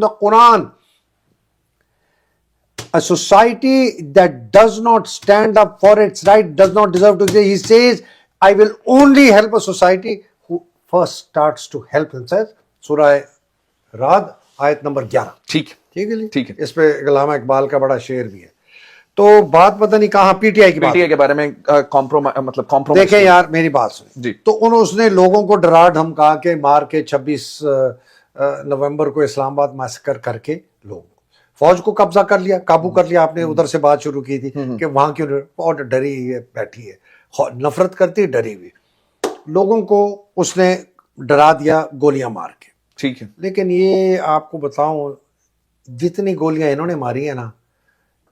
the Quran. A society that does not stand up for its right does not deserve to exist. He says, I will only help a society who first starts to help themselves. Surah Ra'd آیت number 11. ٹھیک ٹھیک ہے جی, ٹھیک ہے. اس پہ علامہ اقبال کا بڑا شعر بھی ہے. تو بات پتہ نہیں کہاں پی ٹی آئی کی بات, پی ٹی آئی کے بارے میں کمپرومائز دیکھیں یار میری بات سنیں جی. تو اس نے لوگوں کو ڈرا دھمکا کے مار کے 26 نومبر کو اسلام آباد میسکر کر کے لوگ فوج کو قبضہ کر لیا, قابو کر لیا. آپ نے ادھر سے بات شروع کی تھی کہ وہاں کیوں اور ڈری ہے, بیٹھی ہے, نفرت کرتی, ڈری ہوئی. لوگوں کو اس نے ڈرا دیا گولیاں مار کے. ٹھیک ہے. لیکن یہ آپ کو بتاؤں, جتنی گولیاں انہوں نے ماری ہیں نا,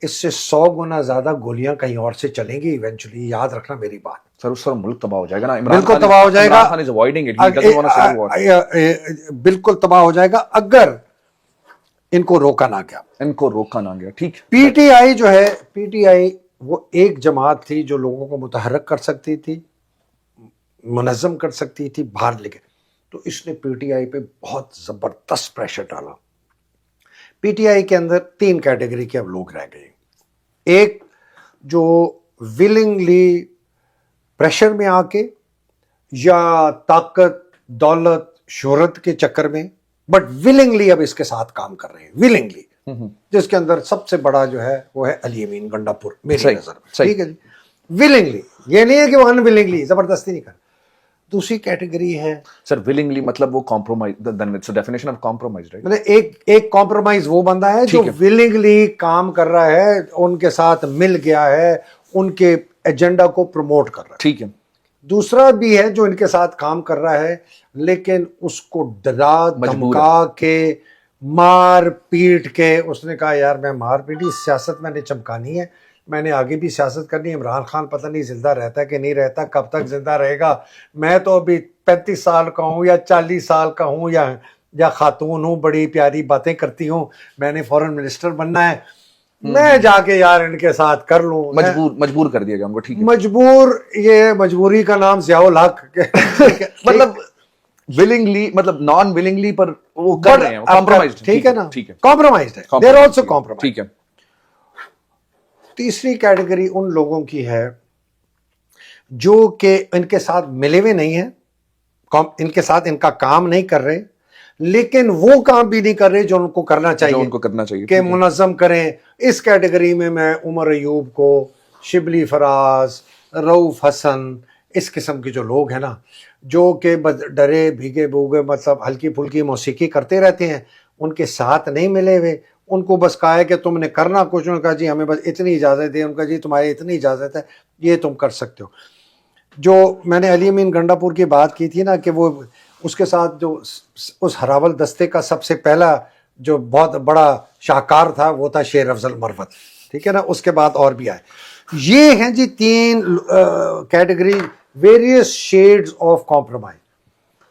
اس سے 100 گنا زیادہ گولیاں کہیں اور سے چلیں گی ایونچولی. یاد رکھنا میری بات. سر اس پر ملک تباہ ہو جائے گا نا. بالکل تباہ ہو جائے گا, بالکل تباہ ہو جائے گا اگر ان کو روکا نہ گیا. ان کو روکا نہ گیا. ٹھیک. پی ٹی آئی جو ہے, پی ٹی آئی وہ ایک جماعت تھی جو لوگوں کو متحرک کر سکتی تھی, منظم کر سکتی تھی باہر لے کے. تو اس نے پی ٹی آئی پہ بہت زبردست پریشر ڈالا. پی ٹی آئی کے اندر 3 کیٹیگری کے اب لوگ رہ گئے. ایک جو ولنگلی پریشر میں آ کے یا طاقت دولت شہرت کے چکر میں بٹ ولنگلی اب اس کے ساتھ کام کر رہے ہیں, ولنگلی, جس کے اندر سب سے بڑا جو ہے وہ ہے علی امین گنڈا پور میری نظر میں. ٹھیک ہے جی, ولنگلی, یہ نہیں ہے کہ وہ ان ولنگلی زبردستی نہیں کر. دوسری کیٹیگری ہے سر ولنگلی, مطلب وہ compromise, then it's definition of compromise, right. مطلب ایک کمپرومائز وہ بندہ ہے جو ولنگلی کام کر رہا ہے, ان کے ساتھ مل گیا ہے, ان کے ایجنڈا کو پروموٹ کر رہا ہے. ٹھیک ہے. دوسرا بھی ہے جو ان کے ساتھ کام کر رہا ہے لیکن اس کو ڈرا دھمکا کے مار پیٹ کے اس نے کہا یار میں مار پیٹی, سیاست میں نے چمکانی ہے, میں نے آگے بھی سیاست کرنی ہے. عمران خان پتہ نہیں زندہ رہتا ہے کہ نہیں رہتا, کب تک زندہ رہے گا. میں تو ابھی 35 سال کا ہوں یا 40 سال کا ہوں یا خاتون ہوں, بڑی پیاری باتیں کرتی ہوں, میں نے فورن منسٹر بننا ہے, میں جا کے یار ان کے ساتھ کر لوں. مجبور کر دیا گیا ہم کو. ٹھیک ہے. مجبور, یہ مجبوری کا نام ضیاء الحق مطلب ولنگلی, مطلب نان ولنگلی پر وہ کر رہے ہیں, کمپرومائزڈ. ٹھیک ہے نا, ٹھیک ہے, کمپرومائزڈ ہے, دے آر آلسو کمپرومائزڈ. ٹھیک ہے. تیسری کیٹیگری ان لوگوں کی ہے جو کہ ان کے ساتھ ملے ہوئے نہیں ہیں, ان کے ساتھ ان کا کام نہیں کر رہے, لیکن وہ کام بھی نہیں کر رہے جو ان کو کرنا چاہیے کہ منظم کریں. اس کیٹیگری میں عمر ایوب کو, شبلی فراز, رؤوف حسن, اس قسم کے جو لوگ ہیں نا, جو کہ ڈرے بھیگے بوگے مطلب ہلکی پھلکی موسیقی کرتے رہتے ہیں, ان کے ساتھ نہیں ملے ہوئے. ان کو بس کہا ہے کہ تم نے کرنا کچھ, انہوں نے کہا جی ہمیں بس اتنی اجازت ہے. ان کا جی تمہاری اتنی اجازت ہے, یہ تم کر سکتے ہو. جو میں نے علی امین گنڈا پور کی بات کی تھی نا کہ وہ اس کے ساتھ جو اس ہراول دستے کا سب سے پہلا جو بہت بڑا شاہکار تھا وہ تھا شیر افضل مروت. ٹھیک ہے نا, اس کے بعد اور بھی آئے. یہ ہیں جی 3 category, various sheds of compromise.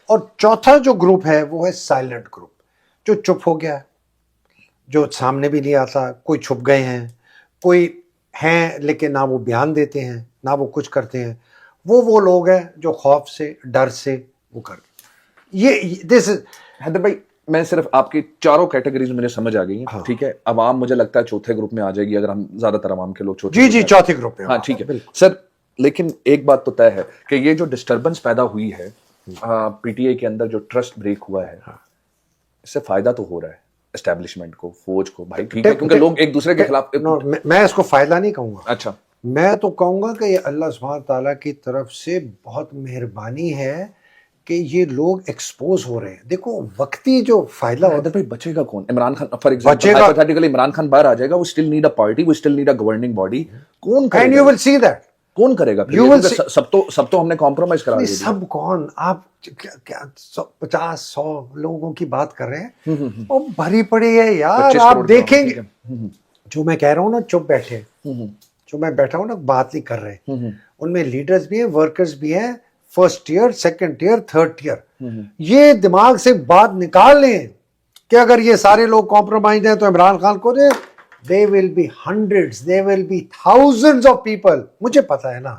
اور چوتھا جو گروپ ہے وہ ہے سائلنٹ گروپ, جو چپ ہو گیا ہے, جو سامنے بھی نہیں آتا, کوئی چھپ گئے ہیں, کوئی ہیں لیکن نہ وہ بیان دیتے ہیں نہ وہ کچھ کرتے ہیں. وہ لوگ ہیں جو خوف سے ڈر سے وہ کر. یہ دس حیدر بھائی, میں صرف آپ کی چاروں کیٹیگریز مجھے سمجھ آ گئی ہیں. ٹھیک ہے. عوام مجھے لگتا ہے چوتھے گروپ میں آ جائے گی اگر ہم زیادہ تر عوام کے لوگ جی چوتھے گروپ میں. ہاں ٹھیک ہے سر. لیکن ایک بات تو طے ہے کہ یہ جو ڈسٹربنس پیدا ہوئی ہے پی ٹی آئی کے اندر, جو ٹرسٹ بریک ہوا ہے, اس سے فائدہ تو ہو رہا ہے اسٹیبلشمنٹ کو, فوج کو. بھائی ٹھیک ہے, کیونکہ لوگ ایک دوسرے کے خلاف. میں اس کو فائدہ نہیں کہوں گا. اچھا, میں تو کہوں گا کہ یہ اللہ سبحانہ تعالیٰ کی طرف سے بہت مہربانی ہے کہ یہ لوگ ایکسپوز ہو رہے ہیں. دیکھو وقتی جو فائدہ ہوتا ہے, بچے گا کون؟ Imran Khan for example, hypothetically Imran Khan باہر آ جائے گا, وہ اسٹل نیڈ اے پارٹی, وہ still need a governing body. کون کرے گا؟ And you will see that. کون کرے گا؟ سب تو ہم نے کمپرومائز کرا دیا. سب کون؟ آپ کیا 50-100 لوگوں کی بات کر رہے ہیں, وہ بھری پڑی ہے یار. آپ دیکھیں گے جو میں کہہ رہا ہوں نا, چپ بیٹھے, جو میں بیٹھا ہوں نا بات نہیں کر رہے, ان میں لیڈرز بھی ہیں, ورکرز بھی ہیں, first year, second year, third year. یہ دماغ سے بات نکال لیں کہ اگر یہ سارے لوگ کمپرومائز ہیں تو عمران خان کو دے. They will be hundreds, they will be thousands of people. مجھے پتا ہے نا,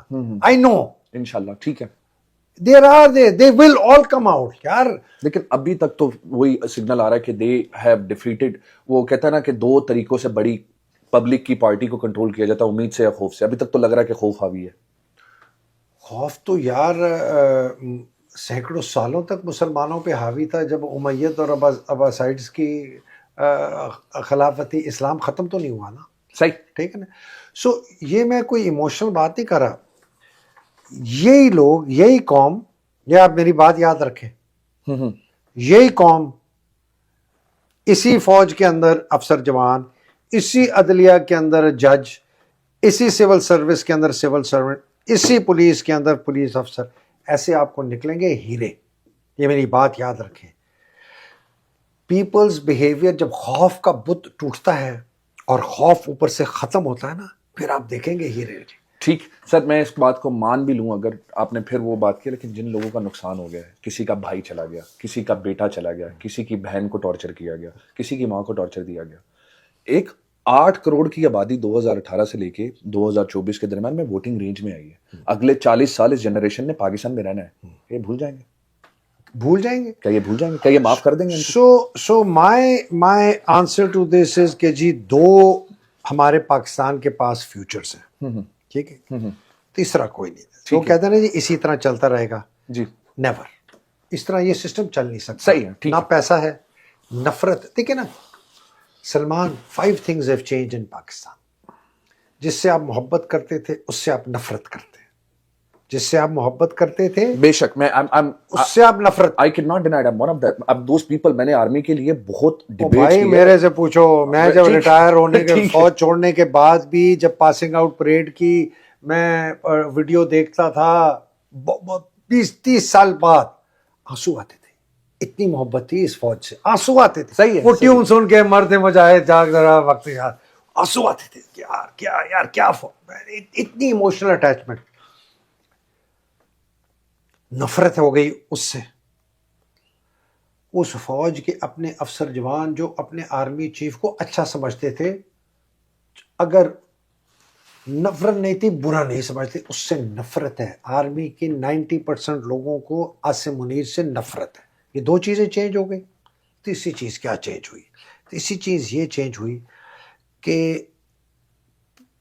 I know. انشاءاللہ. ٹھیک ہے. There are they will all come out یار. لیکن ابھی تک تو وہی سگنل آ رہا ہے کہ دے ہیو ڈیفیٹڈ. وہ کہتا ہے نا کہ دو طریقوں سے بڑی پبلک کی پارٹی کو کنٹرول کیا جاتا ہے, امید سے یا خوف سے. ابھی تک تو لگ رہا ہے کہ خوف حاوی ہے. خوف تو یار سینکڑوں سالوں تک مسلمانوں پہ حاوی تھا. جب امید اور اباسائڈس کی خلافتی اسلام ختم تو نہیں ہوا نا. صحیح, ٹھیک ہے نا. سو یہ میں کوئی ایموشنل بات نہیں کر رہا. یہی لوگ, یہی قوم, یہ آپ میری بات یاد رکھیں, یہی قوم اسی فوج کے اندر افسر جوان, اسی عدلیہ کے اندر جج, اسی سول سروس کے اندر سول سرونٹ, اسی پولیس کے اندر پولیس افسر, ایسے آپ کو نکلیں گے ہیرے. یہ میری بات یاد رکھیں. پیپلز بیہیویئر جب خوف کا بت ٹوٹتا ہے اور خوف اوپر سے ختم ہوتا ہے نا, پھر آپ دیکھیں گے ہیرے. ٹھیک سر, میں اس بات کو مان بھی لوں اگر آپ نے پھر وہ بات کی, لیکن جن لوگوں کا نقصان ہو گیا ہے, کسی کا بھائی چلا گیا, کسی کا بیٹا چلا گیا, کسی کی بہن کو ٹارچر کیا گیا, کسی کی ماں کو ٹارچر دیا گیا. ایک 8 کروڑ کی آبادی 2018 سے لے کے 2024 کے درمیان میں ووٹنگ رینج میں آئی ہے. اگلے 40 سال اس جنریشن نے پاکستان میں رہنا ہے. یہ بھول جائیں گے, بھول جائیں گے, کیا یہ بھول جائیں گے, کیا یہ معاف کر دیں گے؟ سو مائی آنسر ٹو دس از کہ جی دو ہمارے پاکستان کے پاس فیوچرز ہیں. ٹھیک ہے, تیسرا کوئی نہیں. وہ کہتے ہیں نا جی اسی طرح چلتا رہے گا. جی نیور. اس طرح یہ سسٹم چل نہیں سکتا. صحیح ہے, نہ پیسہ ہے, نفرت. دیکھیں نا Salman, 5 things have changed in Pakistan. جس سے آپ محبت کرتے تھے اس سے آپ نفرت کرتے ہیں. جس سے آپ محبت کرتے تھے بے شک, میں اس سے آپ نفرت. I cannot deny it. I'm one of the اب those people. میں نے آرمی کے لیے بہت ڈیبیٹس بھائی میرے سے پوچھو, میں جب ریٹائر ہونے کے فوج چھوڑنے کے بعد بھی جب پاسنگ آؤٹ پریڈ کی میں ویڈیو دیکھتا تھا 20-30 سال بعد, آنسو آتے تھے. اتنی محبت تھی اس فوج سے, آنسو آتے تھے. صحیح ہے, وہ ٹیون سن کے مرد مجاہد جاگ ذرا وقت یار, آنسو آتے تھے کہ یار کیا فوج. اتنی ایموشنل اٹیچمنٹ. نفرت ہو گئی اس سے. اس فوج کے اپنے افسر جوان جو اپنے آرمی چیف کو اچھا سمجھتے تھے, اگر نفرت نہیں تھی, برا نہیں سمجھتے, اس سے نفرت ہے. آرمی کے 90% لوگوں کو عاصم منیر سے نفرت ہے. یہ 2 چیزیں چینج ہو گئی. تیسری چیز کیا چینج ہوئی؟ تیسری چیز یہ چینج ہوئی کہ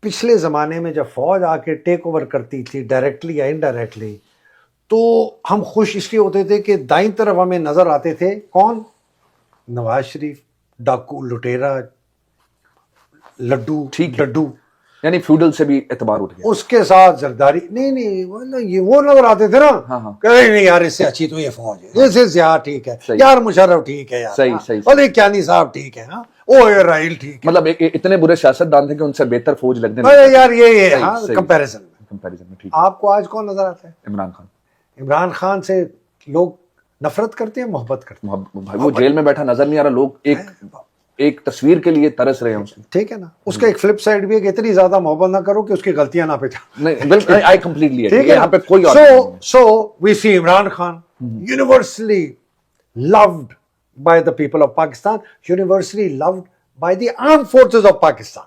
پچھلے زمانے میں جب فوج آ کے ٹیک اوور کرتی تھی ڈائریکٹلی یا انڈائریکٹلی, تو ہم خوش اس لیے ہوتے تھے کہ دائیں طرف ہمیں نظر آتے تھے کون؟ نواز شریف, ڈاکو لٹیرا, لڈو ڈڈو. یعنی فیوڈل سے بھی اعتبار اٹھ گیا. اس کے ساتھ زرداری. نہیں یہ وہ نظر آتے تھے نا کہ نہیں یار اس سے اچھی تو یہ فوج ہے, اس سے یار ٹھیک ہے, یار مشرف ٹھیک ہے, یار صحیح, اور کیانی صاحب ٹھیک ہے, او رائل ٹھیک ہے. مطلب اتنے برے سیاست دان تھے کہ ان سے بہتر فوج لگنے لگے یار. یہ کمپیریزن میں ٹھیک. آپ کو آج کون نظر آتا ہے؟ عمران خان. عمران خان سے لوگ نفرت کرتے ہیں, محبت کرتے ہیں. وہ جیل میں بیٹھا نظر نہیں آ رہا, لوگ ایک تصویر کے لیے ترس رہے ہیں اس کی. ٹھیک ہے نا. اس کا ایک فلپ سائڈ بھی ہے کہ اتنی زیادہ محبت نہ کرو کہ اس کی غلطیاں نہ پہچان. نہیں بالکل, آئی کمپلیٹلی ایگری. یہاں پہ کوئی سو وی سی Imran Khan universally loved by the people of Pakistan, universally loved by the armed forces of Pakistan.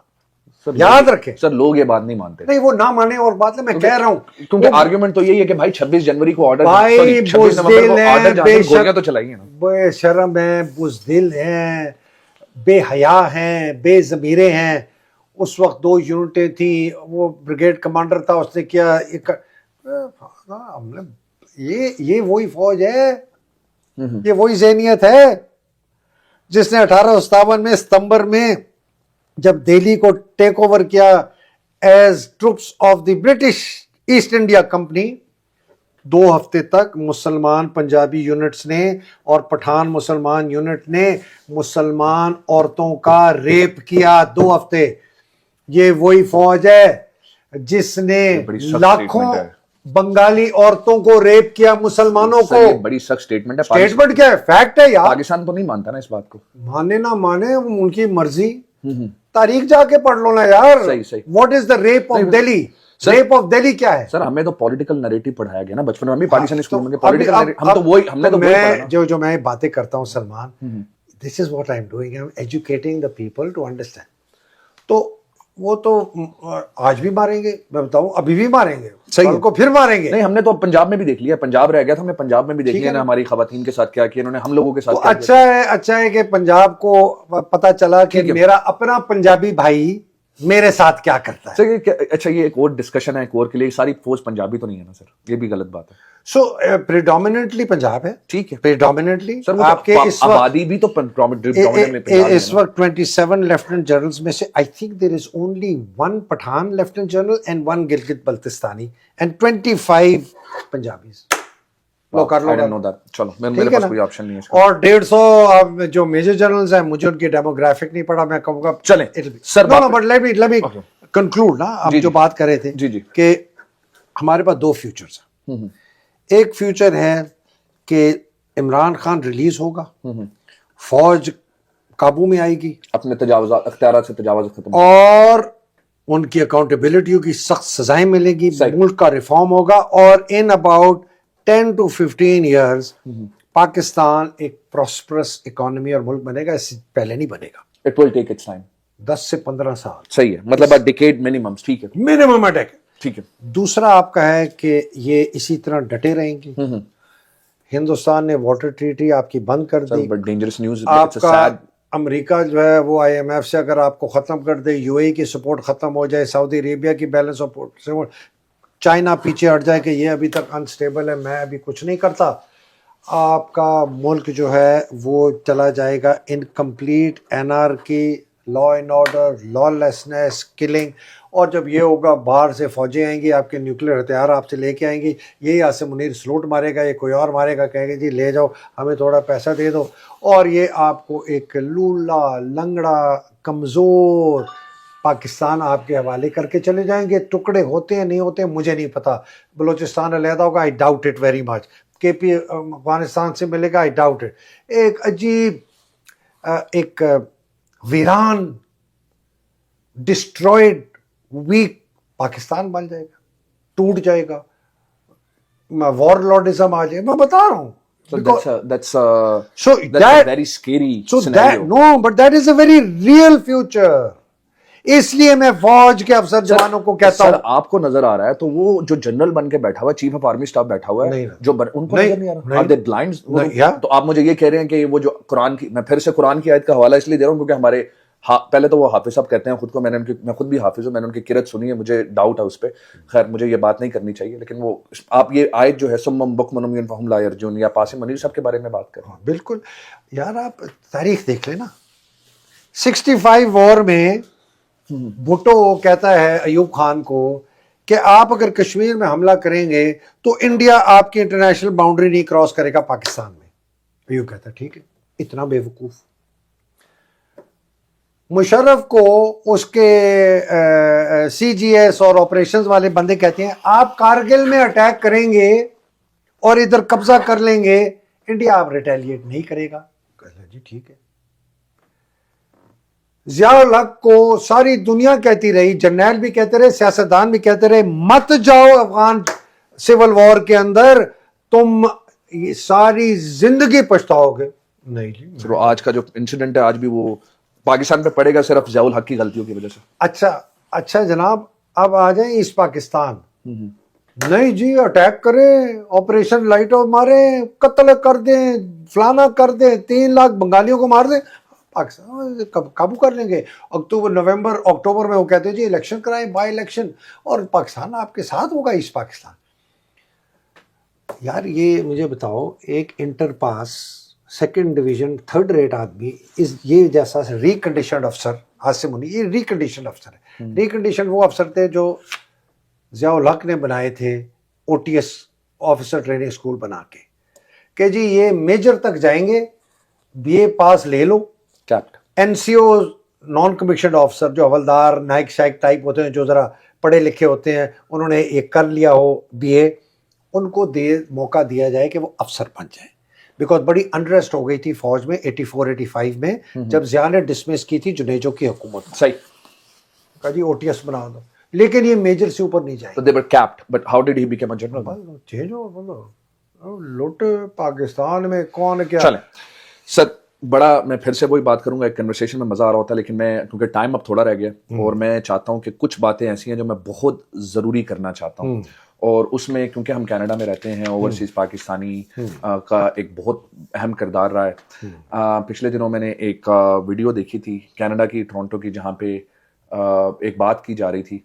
یاد رکھیں سر, لوگ یہ بات نہیں مانتے. نہیں وہ نہ مانے اور بات میں کہہ رہا ہوں, کیونکہ آرگیومنٹ تو یہی ہے کہ بھائی 26 جنوری کو آرڈر, بھائی بزدل ہیں, گولیاں تو چلائی ہیں, بے شرم ہیں, بزدل ہیں, بے حیا ہیں, بے ضمیرے ہیں. اس وقت 2 یونٹیں تھیں, وہ بریگیڈ کمانڈر تھا, اس نے کیا یہ وہی فوج ہے, یہ وہی ذہنیت ہے جس نے 1857 میں ستمبر میں جب دہلی کو ٹیک اوور کیا as troops of the British East India company. 2 ہفتے تک مسلمان پنجابی یونٹس نے اور پٹھان مسلمان یونٹ نے مسلمان عورتوں کا ریپ کیا 2 ہفتے. یہ وہی فوج ہے جس نے لاکھوں بنگالی عورتوں کو ریپ کیا, مسلمانوں کو. بڑی سخت سٹیٹمنٹ ہے. سٹیٹمنٹ کیا ہے؟ فیکٹ ہے یار. پاکستان تو نہیں مانتا نا اس بات کو. مانے نہ مانے ان کی مرضی, تاریخ جا کے پڑھ لو نا یار. What is the rape of Delhi? Rape of Delhi کیا ہے؟ سر ہمیں تو پولیٹیکل نریٹو پڑھایا گیا نا بچپن میں, ہم بھی پاکستانی اسکول میں پولیٹیکل, ہم تو وہی, ہم نے تو میں جو میں باتیں کرتا ہوں Salman, this is what I am doing, I am educating the people to understand. تو وہ تو آج بھی ماریں گے, میں بتاؤں ابھی بھی ماریں گے, صحیح ہے. کل کو پھر ماریں گے. نہیں ہم نے تو پنجاب میں بھی دیکھ لیا, پنجاب رہ گیا تھا, ہم نے پنجاب میں بھی دیکھ لیا نا ہماری خواتین کے ساتھ کیا کیا انہوں نے, ہم لوگوں کے ساتھ کیا کیا. اچھا ہے کہ پنجاب کو پتا چلا کہ میرا اپنا پنجابی بھائی میرے ساتھ کیا کرتا ہے. اچھا یہ ایک اور ڈسکشن ہے, ایک اور کے لیے ساری فوج پنجابی تو نہیں ہے نا سر, یہ بھی غلط بات ہے. سو پریڈومیننٹلی پنجاب ہے, ٹھیک ہے پریڈومیننٹلی آپ کے آبادی بھی تو اس وقت 27 لیفٹنٹ جنرلز میں سے I think there is only 1 Pathan lieutenant general and 1 Gilgit Baltistani and 25 Punjabis. لو کر لو, چلو میرے پاس کوئی آپشن نہیں ہے. اور 150 جو میجر جنرلز ہیں, مجھے ان کی ڈیموگرافک نہیں پڑا, میں کہوں گا چلیں sir but let me conclude نا. آپ جو بات کر رہے تھے کہ ہمارے پاس 2 فیوچرز ہیں. ایک فیوچر ہے کہ عمران خان ریلیز ہوگا, فوج قابو میں آئے گی, اپنے تجاوزات اختیارات سے تجاوز ختم, اور ان کی اکاؤنٹیبلٹی کی سخت سزائیں ملے گی, ملک کا ریفارم ہوگا, اور in about 10 to 15 years Pakistan ایک پراسپرس اکانومی اور ملک بنے گا. اس سے پہلے نہیں بنے گا. It will take its time. 10 سے 15 سال. صحیح ہے, مطلب ڈیکیڈ منیمم. ٹھیک ہے, منیمم اٹیک. ٹھیک ہے. دوسرا آپ کا ہے کہ یہ اسی طرح ڈٹے رہیں گے. ہندوستان نے واٹر ٹریٹی آپ کی بند کر دی. Dangerous news. آپ کا امریکہ جو ہے وہ IMF سے اگر آپ کو ختم کر دے, UAE کی سپورٹ ختم ہو جائے, سعودی عربیہ کی بیلنس سپورٹ, چائنا پیچھے ہٹ جائے کہ یہ ابھی تک انسٹیبل ہے, میں ابھی کچھ نہیں کرتا, آپ کا ملک جو ہے وہ چلا جائے گا in complete anarchy, law and order, lawlessness, killing. اور جب یہ ہوگا باہر سے فوجیں آئیں گی, آپ کے نیوکلیر ہتھیار آپ سے لے کے آئیں گی, یہی آج سے منیر سلوٹ مارے گا, یہ کوئی اور مارے گا, کہیں گے جی لے جاؤ ہمیں تھوڑا پیسہ دے دو, اور یہ آپ کو ایک لولا لنگڑا کمزور پاکستان آپ کے حوالے کر کے چلے جائیں گے. ٹکڑے ہوتے ہیں نہیں ہوتے مجھے نہیں پتا, بلوچستان علیحدہ ہوگا, I doubt it very much. KP Afghanistan سے ملے گا, آئی ڈاؤٹ اٹ. ایک عجیب ایک ویران ڈسٹرائڈ ویک پاکستان بن جائے گا, ٹوٹ جائے گا, وار لارڈزم آ جائے. میں بتا رہا ہوں. No, but that is a very real future. اس لیے میں فوج کے افسر جوانوں کو کہتا ہوں. آپ کو نظر آ رہا ہے تو وہ جو جنرل بن کے بیٹھا ہوا, چیف آف آرمی اسٹاف بیٹھا ہوا ہے, جو ان کو نظر نہیں آ رہا, دے بلائنڈ. تو آپ مجھے یہ کہہ رہے ہیں کہ وہ جو قرآن کی, میں پھر سے قرآن کی آیت کا حوالہ اس لیے دے رہا ہوں کیونکہ ہمارے پہلے تو وہ حافظ صاحب کہتے ہیں خود کو, میں خود بھی حافظ ہوں, میں نے ان کی قرأت سنی ہے, مجھے ڈاؤٹ ہے اس پہ, خیر مجھے یہ بات نہیں کرنی چاہیے, لیکن وہ آپ یہ آیت جو ہے سمم بکم عمی فہم لا یرجون, یا قاسم منیر صاحب کے بارے میں بات کر رہے ہیں. بالکل یار, آپ تاریخ دیکھ لیں نا. 65 وار میں بھٹو کہتا ہے ایوب خان کو کہ آپ اگر کشمیر میں حملہ کریں گے تو انڈیا آپ کی انٹرنیشنل باؤنڈری نہیں کراس کرے گا پاکستان میں. ایوب کہتا ہے ٹھیک ہے. اتنا بے وقوف. مشرف کو اس کے CGS اور آپریشنز والے بندے کہتے ہیں آپ کارگل میں اٹیک کریں گے اور ادھر قبضہ کر لیں گے, انڈیا آپ ریٹیلیٹ نہیں کرے گا. جی ٹھیک ہے. ضیاء الحق کو ساری دنیا کہتی رہی, جرنیل بھی کہتے رہے, سیاستدان بھی کہتے رہے, مت جاؤ افغان سول وار کے اندر, تم ساری زندگی پچھتاؤ گے. نہیں جی, آج کا جو انسیڈنٹ ہے آج بھی وہ پاکستان پہ پڑے گا صرف ضیاء الحق کی غلطیوں کی وجہ سے. اچھا جناب, اب آ جائیں ایسٹ پاکستان. نہیں جی, اٹیک کریں, آپریشن لائٹ ماریں, قتل کر دیں, فلانا کر دیں, 3 لاکھ بنگالیوں کو مار دیں, پاکستان قابو کر لیں گے. نومبر اکتوبر میں وہ کہتے ہیں جی الیکشن کرائیں, بائی الیکشن, اور پاکستان آپ کے ساتھ ہوگا ایسٹ پاکستان. یار یہ مجھے بتاؤ, ایک انٹر پاس 2nd ڈویژن 3rd ریٹ آدمی, یہ جیسا ریکنڈیشنڈ افسر, عاصم منی یہ ریکنڈیشنڈ افسر ہے. ریکنڈیشن وہ افسر تھے جو ضیاء الحق نے بنائے تھے OTS آفیسر ٹریننگ اسکول بنا کے, کہ جی یہ میجر تک جائیں گے, BA پاس لے لو. NCO نان کمیشنڈ آفیسر جو حوالدار نائک شائک ٹائپ ہوتے ہیں, جو ذرا پڑھے لکھے ہوتے ہیں, انہوں نے ایک کر لیا ہو BA, ان کو موقع دیا جائے کہ وہ افسر بن جائیں. بیکاز بڑی انٹرسٹ ہو گئی تھی فوج میں 84-85 میں, جب ضیاء نے ڈسمس کی تھی جنیجو کی حکومت. صحیح کہا جی OTS بنا دو, لیکن یہ میجر سے اوپر نہیں جائے. So they were capped, but how did he become a general? Change ہو لوٹ پاکستان میں کون کیا. چلیں سر, بڑا میں پھر سے وہی بات کروں گا, ایک کنورسیشن میں مزہ آ رہا ہوتا ہے, لیکن میں کیونکہ ٹائم اب تھوڑا رہ گیا اور میں چاہتا ہوں کہ کچھ باتیں ایسی ہیں جو میں بہت ضروری کرنا چاہتا ہوں, اور اس میں کیونکہ ہم کینیڈا میں رہتے ہیں, اوورسیز پاکستانی کا ایک بہت اہم کردار رہا ہے. پچھلے دنوں میں نے ایک ویڈیو دیکھی تھی کینیڈا کی, ٹورنٹو کی, جہاں پہ ایک بات کی جا رہی تھی,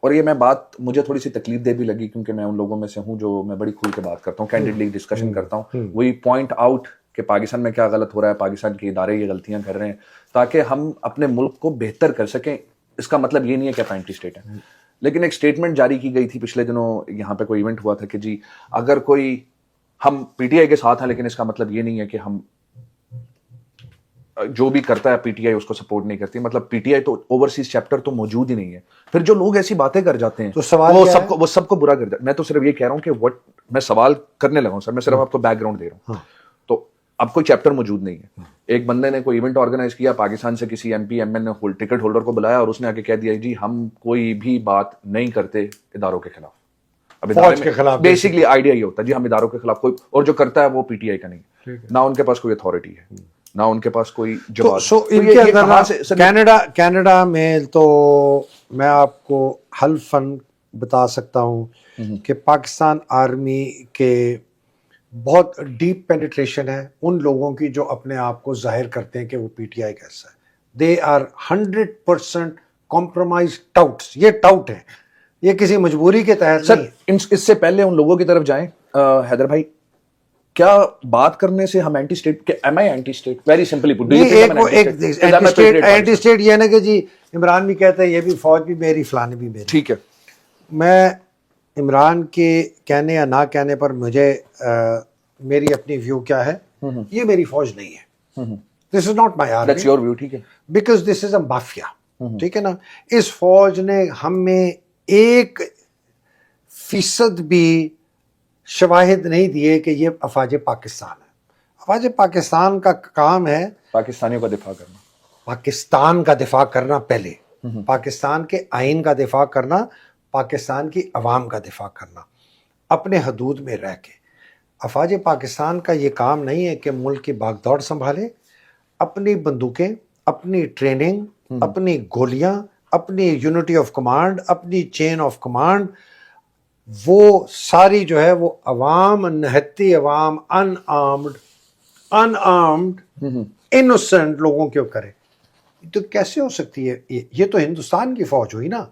اور یہ میں بات مجھے تھوڑی سی تکلیف دہ بھی لگی کیونکہ میں ان لوگوں میں سے ہوں جو میں بڑی کھل کے بات کرتا ہوں, کینڈیڈلی ڈسکشن کرتا ہوں, وہی پوائنٹ آؤٹ کہ پاکستان میں کیا غلط ہو رہا ہے, پاکستان کے ادارے یہ غلطیاں کر رہے ہیں, تاکہ ہم اپنے ملک کو بہتر کر سکیں. اس کا مطلب یہ نہیں ہے کہ آپ اینٹی اسٹیٹ ہیں, لیکن ایک اسٹیٹمنٹ جاری کی گئی تھی پچھلے دنوں, یہاں پہ کوئی ایونٹ ہوا تھا کہ جی اگر کوئی, ہم پی ٹی آئی کے ساتھ ہیں لیکن اس کا مطلب یہ نہیں ہے کہ ہم جو بھی کرتا ہے پی ٹی آئی اس کو سپورٹ نہیں کرتی. مطلب پی ٹی آئی تو اوورسیز چیپٹر تو موجود ہی نہیں ہے. پھر جو لوگ ایسی باتیں کر جاتے ہیں تو سوال وہ سب کو برا کر جاتے ہیں. میں تو صرف یہ کہہ رہا ہوں کہ میں سوال کرنے لگا ہوں سر, میں صرف آپ کو بیک گراؤنڈ دے رہا ہوں. تو اب کوئی چیپٹر موجود نہیں ہے. ایک بندے نے کوئی ایونٹ آرگنائز کیا, پاکستان سے کسی ایم پی ایم این نے ٹکٹ ہولڈر کو بلایا اور اس نے آ کے کہہ دیا جی ہم کوئی بھی بات نہیں کرتے اداروں کے خلاف. فوج کے خلاف بیسکلی آئیڈیا یہ ہوتا ہے جی ہم اداروں کے خلاف کوئی, اور جو کرتا ہے وہ پی ٹی آئی کا نہیں, نہ ان کے پاس کوئی اتھارٹی ہے, نہ ان کے پاس کوئی جواب. کینیڈا میں تو میں آپ کو حلفاً بتا سکتا ہوں کہ پاکستان آرمی کے بہت ڈیپ پینیٹریشن ہے ان لوگوں کی جو اپنے آپ کو ظاہر کرتے ہیں کہ وہ پی ٹی آئی کیسا ہے. They are 100% compromise touts. یہ ٹاؤٹ ہے, یہ کسی مجبوری کے تحت نہیں. اس سے پہلے ان لوگوں کی طرف جائیں حیدر بھائی, کیا بات کرنے سے ہم anti state, am I anti state, very simply anti state یہ نا کہ جی عمران بھی کہتا ہے یہ بھی فوج بھی میری, فلانے بھی میری. ٹھیک ہے, میں عمران کے کہنے یا نہ کہنے پر مجھے میری اپنی ویو کیا ہے, یہ میری فوج نہیں ہے. This is not my army, that's your view. ٹھیک ہے, because this is a mafia. ٹھیک ہے نا. اس فوج نے ہمیں 1% بھی شواہد نہیں دیے کہ یہ افواج پاکستان ہے. افواج پاکستان کا کام ہے پاکستانیوں کا دفاع کرنا, پاکستان کا دفاع کرنا, پہلے پاکستان کے آئین کا دفاع کرنا, پاکستان کی عوام کا دفاع کرنا, اپنے حدود میں رہ کے. افواج پاکستان کا یہ کام نہیں ہے کہ ملک کی بھاگ دوڑ سنبھالے. اپنی بندوقیں, اپنی ٹریننگ, اپنی گولیاں, اپنی یونٹی آف کمانڈ, اپنی چین آف کمانڈ, وہ ساری جو ہے وہ عوام, نہتی عوام, ان آرمڈ انوسنٹ لوگوں کے کرے. تو کیسے ہو سکتی ہے یہ؟ تو ہندوستان کی فوج ہوئی نا.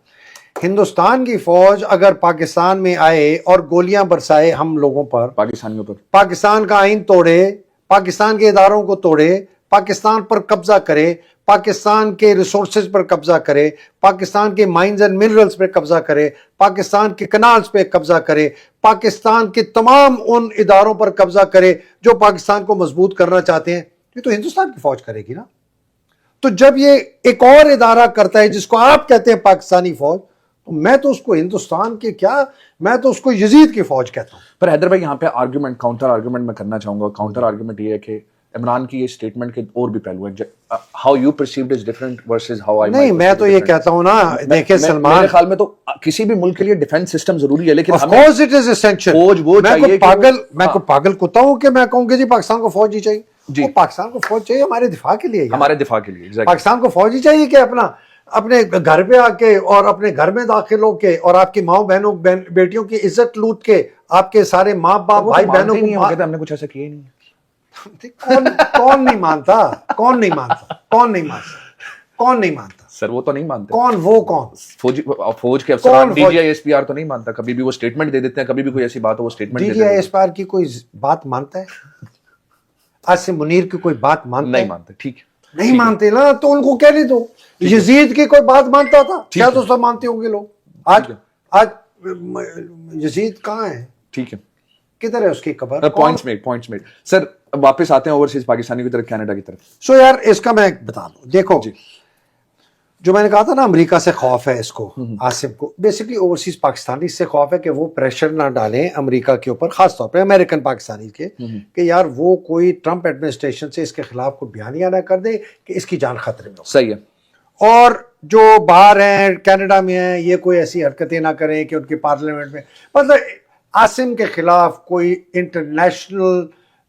ہندوستان کی فوج اگر پاکستان میں آئے اور گولیاں برسائے ہم لوگوں پر, پاکستانیوں پر, پاکستان کا آئین توڑے, پاکستان کے اداروں کو توڑے, پاکستان پر قبضہ کرے, پاکستان کے ریسورسز پر قبضہ کرے, پاکستان کے مائنز اینڈ منرلز پہ قبضہ کرے, پاکستان کے کنالز پہ قبضہ کرے, پاکستان کے تمام ان اداروں پر قبضہ کرے جو پاکستان کو مضبوط کرنا چاہتے ہیں, یہ تو ہندوستان کی فوج کرے گی نا. تو جب یہ ایک اور ادارہ کرتا ہے جس کو آپ کہتے ہیں پاکستانی فوج, تو میں تو اس کو ہندوستان کے کیا, میں تو اس کو یزید کی فوج کہتا ہوں. پر حیدر بھائی یہاں پہ آرگومنٹ, کاؤنٹر آرگومنٹ میں کرنا چاہوں گا. کاؤنٹر آرگومنٹ یہ ہے کہ عمران کی یہ اسٹیٹمنٹ کے اور بھی پہلو ہیں. How you perceived is different versus how I. نہیں, میں تو یہ کہتا ہوں نا, دیکھیں سلمان, میرے خیال میں تو کسی بھی ملک کے لیے ڈیفنس سسٹم ضروری ہے, لیکن of course it is essential. میں کو پاگل کتا ہوں کہ میں کہوں کہ جی پاکستان کو فوج ہی چاہیے. جی پاکستان کو فوج چاہیے ہمارے دفاع کے لیے, ہمارے دفاع کے لیے. پاکستان کو فوج ہی چاہیے کہ اپنے گھر پہ آ کے اور اپنے گھر میں داخل ہو کے اور آپ کی ماؤں بہنوں بیٹیوں کی عزت لوٹ کے, آپ کے سارے ماں باپ بھائی بہنوں کو, ہم نے کچھ ایسا کیا ہی نہیں. کون نہیں مانتا, کون نہیں مانتا, کون نہیں مانتا, کون نہیں مانتا سر؟ وہ تو نہیں مانتے. کون, وہ کون فوج کے افسران, D G I S P R تو نہیں مانتا. کبھی بھی وہ اسٹیٹمنٹ دے دیتے ہیں, کبھی بھی کوئی ایسی بات ہو وہ اسٹیٹمنٹ دے دیتے ہیں. D G I S P R کی کوئی بات مانتا ہے؟ عاصم منیر کی کوئی بات مانتا ہے؟ نہیں مانتے. ٹھیک ہے, نہیں مانتے نا, تو ان کو کہنے دو. یزید کی کوئی بات مانتا تھا کیا؟ تو سب مانتے ہوں گے لوگ. آج یزید کہاں ہے؟ ٹھیک ہے, کدھر ہے اس کی قبر؟ Points made. سر واپس آتے ہیں اوورسیز پاکستانی کی طرف, کینیڈا کی طرف. سو یار اس کا میں بتا دوں, دیکھو جو میں نے کہا تھا نا امریکہ سے خوف ہے اس کو, عاصم کو, بیسکلی اوورسیز پاکستانی سے خوف ہے کہ وہ پریشر نہ ڈالیں امریکہ کے اوپر, خاص طور پہ امریکن پاکستانی کے, کہ یار وہ کوئی ٹرمپ ایڈمنسٹریشن سے اس کے خلاف کوئی بیانیہ نہ کر دے کہ اس کی جان خطرے میں ہو. صحیح ہے. اور جو باہر ہیں, کینیڈا میں ہیں, یہ کوئی ایسی حرکتیں نہ کریں کہ ان کے پارلیمنٹ میں, مطلب عاصم کے خلاف کوئی انٹرنیشنل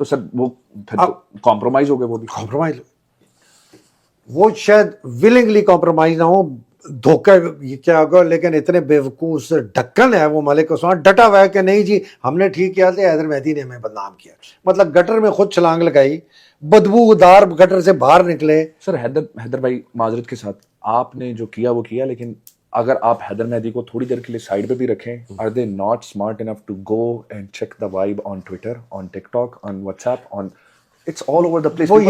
تو سر وہ کمپرومائز ہو گئے. وہ بھی کمپرومائز, وہ شاید ولنگلی کمپرومائز نہ ہو, دھوکہ یہ کیا ہوگا, لیکن اتنے بیوقوف سے ڈھکن ہے وہ ملک عثمان, ڈٹا ہوا ہے کہ نہیں جی ہم نے ٹھیک کیا تھا, حیدر مہدی نے ہمیں بدنام کیا. مطلب گٹر میں خود چھلانگ لگائی, بدبو دار گٹر سے باہر نکلے. سر حیدر بھائی معذرت کے ساتھ, آپ نے جو کیا وہ کیا, لیکن اگر آپ حیدر مہدی کو تھوڑی دیر کے لیے سائڈ پہ بھی رکھیں, are they not smart enough to go and check the vibe on Twitter, on TikTok, on WhatsApp, on it's all over the place. وہ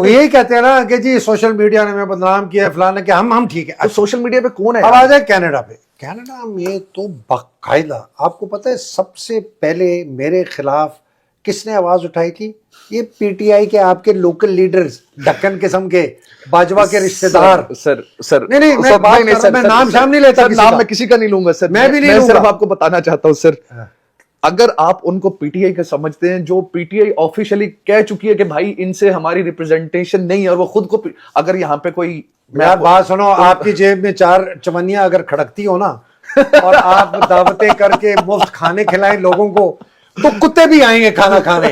یہی کہتے ہیں نا کہ جی سوشل میڈیا نے ہمیں بدنام کیا ہے فلانا, کہ ہم ٹھیک ہے. سوشل میڈیا پہ کون ہے؟ اب آ جائے کینیڈا پہ. کینیڈا میں تو باقاعدہ آپ کو پتہ ہے سب سے پہلے میرے خلاف کس نے آواز اٹھائی تھی؟ یہ پی ٹی آئی کے آپ کے لوکل لیڈرز, ڈکن قسم کے, باجوہ کے رشتہ دار. سر نہیں میں نام شام نہیں لیتا, نام میں کسی کا نہیں لوں گا سر. میں بھی نہیں لوں گا. صرف آپ کو بتانا چاہتا ہوں سر, اگر آپ ان کو پی ٹی آئی کا سمجھتے ہیں, جو پی ٹی آئی آفیشلی کہہ چکی ہے کہ بھائی ان سے ہماری ریپرزنٹیشن نہیں ہے, اور وہ خود کو, اگر یہاں پہ کوئی بات سنو, آپ کی جیب میں 4 چمنیاں اگر کھڑکتی ہو نا, اور آپ دعوتیں کر کے مفت کھانے کھلائیں لوگوں کو, تو کتے بھی آئیں گے کھانا کھانے,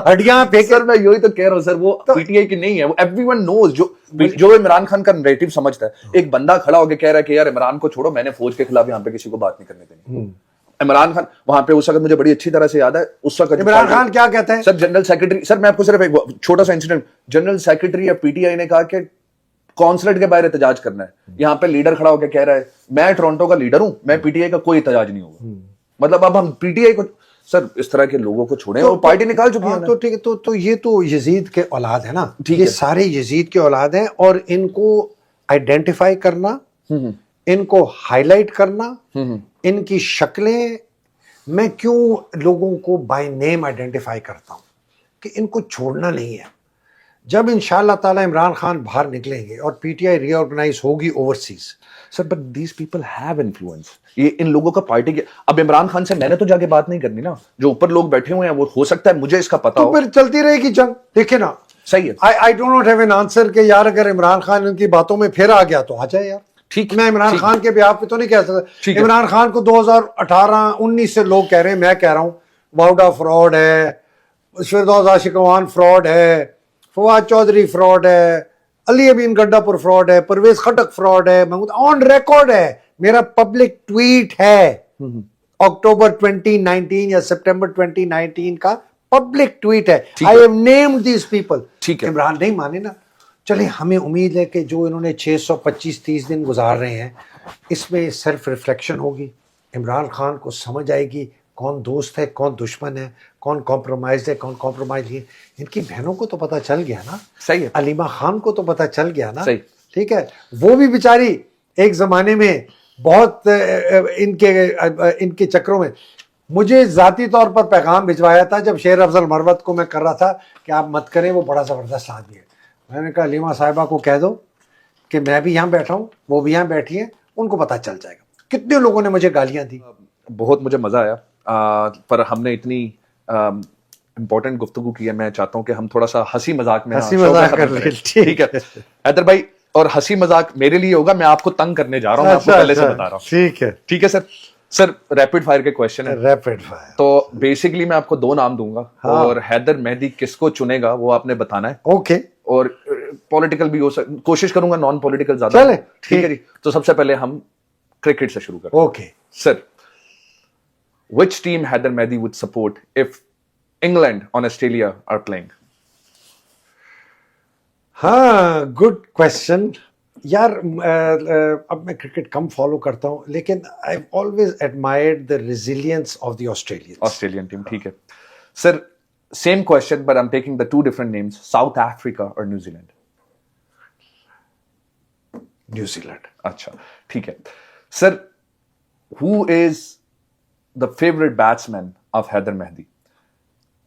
ہڈیاں پھینک. سر میں یہی تو کہہ رہا ہوں سر, وہ پی ٹی آئی کی نہیں ہے, وہ ایوری ون نوز. جو عمران خان کا نیریٹو سمجھتا ہے, ایک بندہ کھڑا ہو کے کہہ رہا ہے کہ یار عمران کو چھوڑو, میں نے فوج کے خلاف یہاں پہ کسی کو بات نہیں کرنے دینی. عمران خان وہاں پہ اس وقت مجھے بڑی اچھی طرح سے یاد ہے, اس وقت عمران خان کیا کہتا ہے سر, جنرل سیکرٹری, سر میں آپ کو صرف ایک چھوٹا سا انسیڈنٹ, جنرل سیکرٹری یا پی ٹی آئی نے کہا کہ کونسلیٹ کے باہر احتجاج کرنا ہے. یہاں پہ لیڈر کھڑا ہو کے کہہ رہا ہے میں ٹورنٹو کا لیڈر ہوں, میں پی ٹی آئی کا کوئی احتجاج نہیں ہوگا. مطلب اب ہم پی ٹی آئی کو, سر اس طرح کے لوگوں کو چھوڑیں, وہ پارٹی نکال چکی ہے. تو ٹھیک ہے, تو یہ تو یزید کے اولاد ہے نا, یہ سارے یزید کے اولاد ہیں, اور ان کو آئیڈینٹیفائی کرنا, ان کو ہائی لائٹ کرنا, ان کی شکلیں, میں کیوں لوگوں کو بائی نیم آئیڈینٹیفائی کرتا ہوں کہ ان کو چھوڑنا نہیں ہے. جب انشاءاللہ تعالی عمران خان باہر نکلیں گے اور P T I reorganize ہوگی overseas. Sir but these people have influence, یہ ان لوگوں کا پارٹی کے, اب عمران خان سے میں نے تو جا کے بات نہیں کرنی نا, جو اوپر لوگ بیٹھے ہوئے ہیں وہ ہو سکتا ہے مجھے اس کا پتا ہو, پھر چلتی رہے گی جنگ. دیکھیں نا, صحیح ہے, I do not have an answer کہ یار اگر عمران خان ان کی باتوں میں پھر آ گیا تو آ جائے یار. ٹھیک, میں عمران خان کے بیاف پہ تو نہیں کہہ سکتا. عمران خان کو 2018-19 سے لوگ کہہ رہے ہیں, میں کہہ رہا ہوں واؤڈا فراڈ ہے, فردوس عاشقوان فراڈ ہے, فواد چودھری فراڈ ہے, علی امین گڈا پر فراڈ ہے, پرویز خٹک فراڈ ہے. محمود آن ریکارڈ ہے, میرا پبلک ٹویٹ ہے اکتوبر 2019 یا سپٹمبر 2019 کا پبلک ٹویٹ ہے. I have named these people. Imran نہیں مانے نا, چلیں ہمیں امید ہے کہ جو انہوں نے 625-30 دن گزار رہے ہیں, اس میں سیلف ریفلیکشن ہوگی. عمران خان کو سمجھ آئے گی کون دوست ہے, کون دشمن ہے, کون کمپرومائز ہے, کون کمپرومائز نہیں. ان کی بہنوں کو تو پتہ چل گیا نا, صحیح ہے, علیمہ خان کو تو پتہ چل گیا نا, صحیح, ٹھیک ہے. وہ بھی بیچاری ایک زمانے میں بہت ان کے چکروں میں مجھے ذاتی طور پر پیغام بھجوایا تھا جب شیر افضل مروت کو میں کر رہا تھا کہ آپ مت کریں, وہ بڑا زبردست آدمی ہے. میں نے کہا علیمہ صاحبہ کو کہہ دو کہ میں بھی یہاں بیٹھا ہوں, وہ بھی یہاں بیٹھی ہیں, ان کو پتہ چل جائے گا. کتنے لوگوں نے مجھے گالیاں دی. بہت مجھے مزہ آیا, پر ہم نے اتنی امپورٹنٹ گفتگو کی ہے, میں چاہتا ہوں کہ ہم تھوڑا سا ہنسی مذاق میں کر لیں. ٹھیک ہے حیدر بھائی, اور ہنسی مذاق میرے لیے ہوگا, میں آپ کو تنگ کرنے جا رہا ہوں, میں آپ کو پہلے سے بتا رہا ہوں. ٹھیک ہے, ٹھیک ہے سر ریپڈ فائر کے کوشچن ہے. ریپڈ فائر تو بیسکلی میں آپ کو 2 نام دوں گا, اور حیدر مہدی کس کو چنے گا وہ آپ نے بتانا ہے. اوکے, اور پولیٹیکل بھی ہو سکتا, کوشش کروں گا نان پولیٹیکل زیادہ. چلے ٹھیک ہے جی. تو سب سے پہلے ہم کرکٹ سے شروع کرتے ہیں. Okay sir, which team Haider Mehdi would support if England on Australia are playing? ہاں, گڈ کوشچن یار. اب میں کرکٹ کم فالو کرتا ہوں, لیکن I always admired the resilience of the Australian team. ٹھیک ہے sir, same question but I am taking the 2 different names, South Africa اور نیوزی لینڈ. New Zealand. اچھا ٹھیک ہے سر, who is the favorite batsman of Haider Mehdi?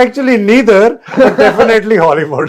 Actually neither, but definitely Hollywood.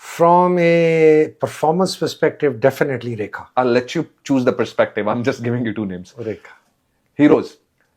From a performance perspective, definitely Rekha. I'll let you choose the perspective. I'm just giving you two names. Rekha. Heroes: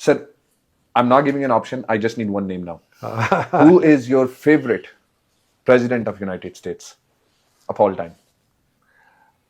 Sir, I'm not giving an option. I just need one name now. Who is your favorite president of United States of all time?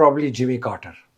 probably Jimmy Carter.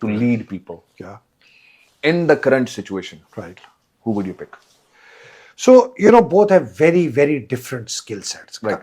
to lead people in the current situation, right? Who would you pick? So, both have very, very different skill sets. Right.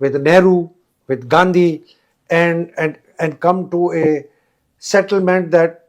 with Nehru, with Gandhi, and come to a settlement that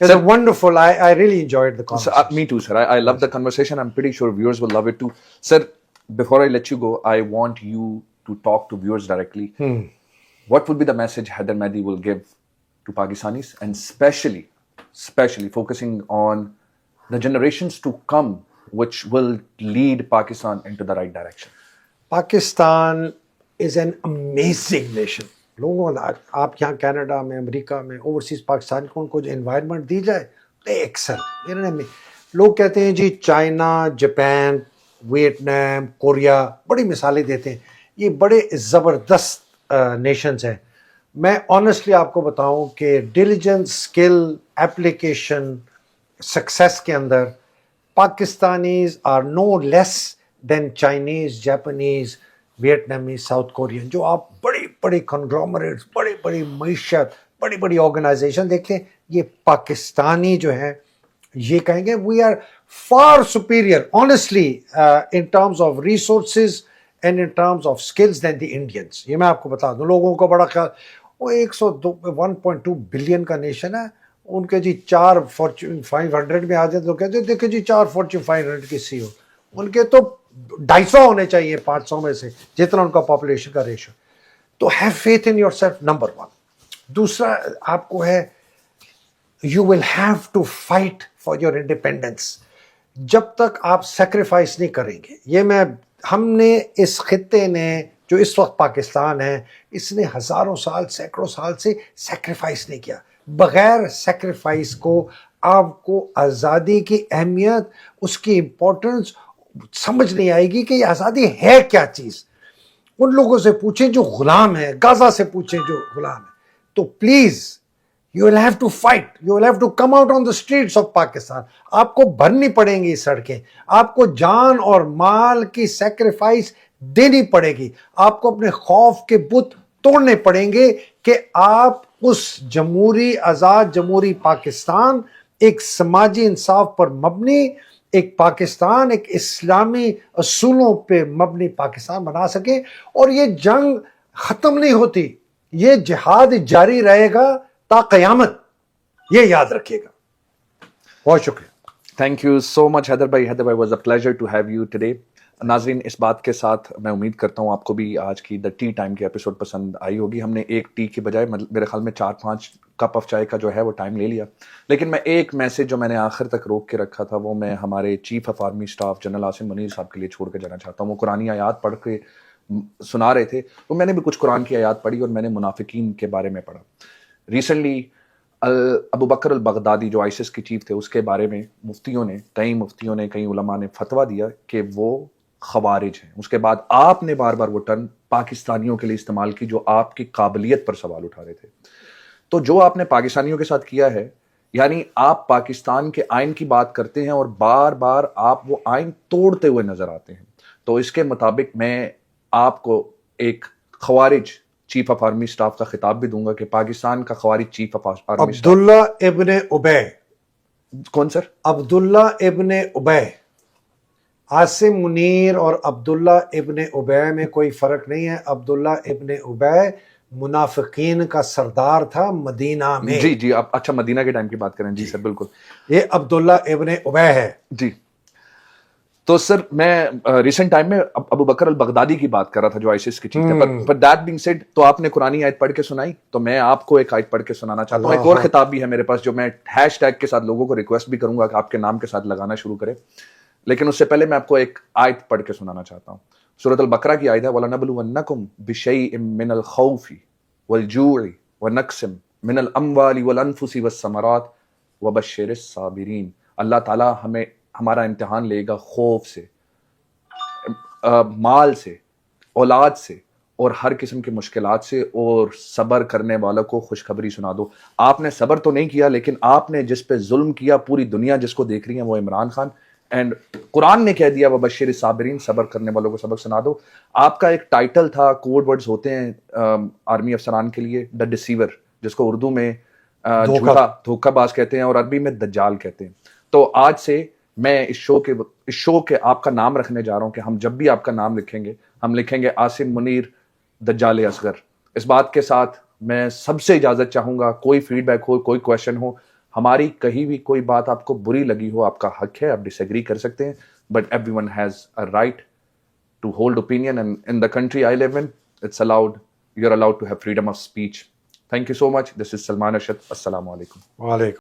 It was wonderful. I really enjoyed the conversation. Me too, sir. I love the conversation. I'm pretty sure viewers will love it too. Sir, before I let you go, I want you to talk to viewers directly. What would be the message Haider Mehdi will give to Pakistanis, and especially focusing on the generations to come, which will lead Pakistan into the right direction? Pakistan is an amazing nation. لوگوں آپ یہاں Canada میں امریکہ میں overseas Pakistan کو ان کو جو environment دی جائے دے Excel. لوگ کہتے ہیں جی چائنا جاپان ویتنام کوریا بڑی مثالیں دیتے ہیں, یہ بڑے زبردست نیشنز ہیں. میں آنیسٹلی آپ کو بتاؤں کہ ڈیلیجنس اسکل ایپلیکیشن سکسیس کے اندر Pakistanis are no less than Chinese Japanese Vietnamese South Korean. جو آپ بڑی بڑی کنگلومریٹس بڑی بڑی معیشت بڑی بڑی آرگنائزیشن دیکھیں, یہ پاکستانی جو ہیں یہ کہیں گے we are far superior honestly in terms of resources and in terms of skills then the Indians. یہ میں آپ کو بتا دوں, لوگوں کو بڑا خیال وہ 1.2 بلین کا نیشن ہے, ان کے جی 4 فارچون 500 میں آ جائے تو کہتے ہیں دیکھیں جی 4 فارچون 500 کی سی او, ان کے تو 250 ہونے چاہیے 500 میں سے جتنا ان کا پاپولیشن کا ریشو. تو have faith in yourself, number 1. دوسرا آپ کو ہے you will have to fight for your independence. جب تک آپ سیکریفائس نہیں کریں گے, یہ ہم نے اس خطے نے جو اس وقت پاکستان ہے اس نے ہزاروں سال سینکڑوں سال سے سیکریفائس نہیں کیا. بغیر سیکریفائس کو آپ کو آزادی کی اہمیت اس کی امپورٹنس سمجھ نہیں آئے گی کہ یہ آزادی ہے کیا چیز. ان لوگوں سے پوچھیں جو غلام ہیں, غازہ سے پوچھیں جو غلام ہیں. تو please you will have to fight, you will have to come out on the streets of Pakistan. آپ کو بھرنی پڑیں گی سڑکیں, آپ کو جان اور مال کی سیکریفائس دینی پڑے گی, آپ کو اپنے خوف کے بت توڑنے پڑیں گے کہ آپ اس جمہوری آزاد جمہوری پاکستان, ایک سماجی انصاف پر مبنی ایک پاکستان, ایک اسلامی اصولوں پہ مبنی پاکستان بنا سکیں. اور یہ جنگ ختم نہیں ہوتی, یہ جہاد جاری رہے گا تا قیامت, یہ یاد رکھیے گا. بہت شکریہ. Thank you so much Haider بھائی. حیدر بھائی was a pleasure to have you today. ناظرین, اس بات کے ساتھ میں امید کرتا ہوں آپ کو بھی آج کی دا ٹی ٹائم کی ایپیسوڈ پسند آئی ہوگی. ہم نے ایک ٹی کی بجائے میرے خیال میں 4-5 کپ آف چائے کا جو ہے وہ ٹائم لے لیا. لیکن میں ایک میسج جو میں نے آخر تک روک کے رکھا تھا وہ میں ہمارے chief of army staff general Asim Munir صاحب کے لیے چھوڑ کے جانا چاہتا ہوں. وہ قرآنی آیات پڑھ کے سنا رہے تھے, تو میں نے بھی کچھ قرآن کی آیات پڑھی اور میں نے منافقین کے بارے میں پڑھا. ریسنٹلی ابو بکر البغدادی جو آئسس کے چیف تھے, اس کے بارے میں کئی علماء نے فتویٰ دیا کہ وہ خوارج ہیں. اس کے بعد آپ نے بار بار وہ ٹرم پاکستانیوں کے لیے استعمال کی جو آپ کی قابلیت پر سوال اٹھا رہے تھے. تو جو آپ نے پاکستانیوں کے ساتھ کیا ہے, یعنی آپ پاکستان کے آئین کی بات کرتے ہیں اور بار بار آپ وہ آئین توڑتے ہوئے نظر آتے ہیں. تو اس کے مطابق میں آپ کو ایک خوارج چیف آف آرمی اسٹاف کا خطاب بھی دوں گا کہ پاکستان کا خوارج چیف آف آرمی اسٹاف عبداللہ ابن ابے. کون سر؟ عبداللہ ابن ابے. عاصم منیر اور عبداللہ ابن ابے میں کوئی فرق نہیں ہے. عبداللہ ابن ابے منافقین کا سردار تھا مدینہ میں. جی آپ اچھا مدینہ کے ٹائم کی بات کریں. جی سر بالکل, یہ عبداللہ ابن ابے ہے. جی تو سر میں ریسنٹ ٹائم میں ابو بکر البغدادی کی بات کر رہا تھا جو آئسس کی چیف تھے. بٹ دیٹ بینگ سیڈ, تو آپ نے قرآنی آیت پڑھ کے سنائی, تو میں آپ کو ایک آیت پڑھ کے سنانا چاہتا ہوں. ایک اور خطاب بھی ہے میرے پاس جو میں ہیش ٹیگ کے ساتھ لوگوں کو ریکویسٹ بھی کروں گا کہ آپ کے نام کے ساتھ لگانا شروع کریں. لیکن اس سے پہلے میں آپ کو ایک آیت پڑھ کے سنانا چاہتا ہوں. سورۃ البقرہ کی آیت ہے وَلَنَبْلُوَنَّكُمْ بِشَيْءٍ مِّنَ الْخَوْفِ وَالْجُوعِ وَنَقْصٍ مِّنَ الْأَمْوَالِ وَالْأَنفُسِ وَالثَّمَرَاتِ وَبَشِّرِ الصَّابِرِينَ. اللہ تعالیٰ ہمارا امتحان لے گا خوف سے, مال سے, اولاد سے اور ہر قسم کی مشکلات سے, اور صبر کرنے والوں کو خوشخبری سنا دو. آپ نے صبر تو نہیں کیا, لیکن آپ نے جس پہ ظلم کیا پوری دنیا جس کو دیکھ رہی ہے وہ عمران خان, اینڈ قرآن نے کہہ دیا وبشر الصابرین, صبر کرنے والوں کو سبق سنا دو. آپ کا ایک ٹائٹل تھا, کوڈ ورڈز ہوتے ہیں آرمی افسران کے لیے, دا ڈسیور, جس کو اردو میں دھوکہ باز کہتے ہیں اور عربی میں دجال کہتے ہیں. تو آج سے میں اس شو کے آپ کا نام رکھنے جا رہا ہوں کہ ہم جب بھی آپ کا نام لکھیں گے ہم لکھیں گے عاصم منیر دجال اصغر. اس بات کے ساتھ میں سب سے اجازت چاہوں گا, کوئی فیڈ بیک ہو, کوئی کویشچن ہو, ہماری کہیں بھی کوئی بات آپ کو بری لگی ہو, آپ کا حق ہے, آپ ڈس ایگری کر سکتے ہیں, but everyone has a right to hold opinion, and in the country I live in it's allowed, you are allowed to have freedom of speech. Thank you so much. This is Salman Arshad. السلام علیکم. وعلیکم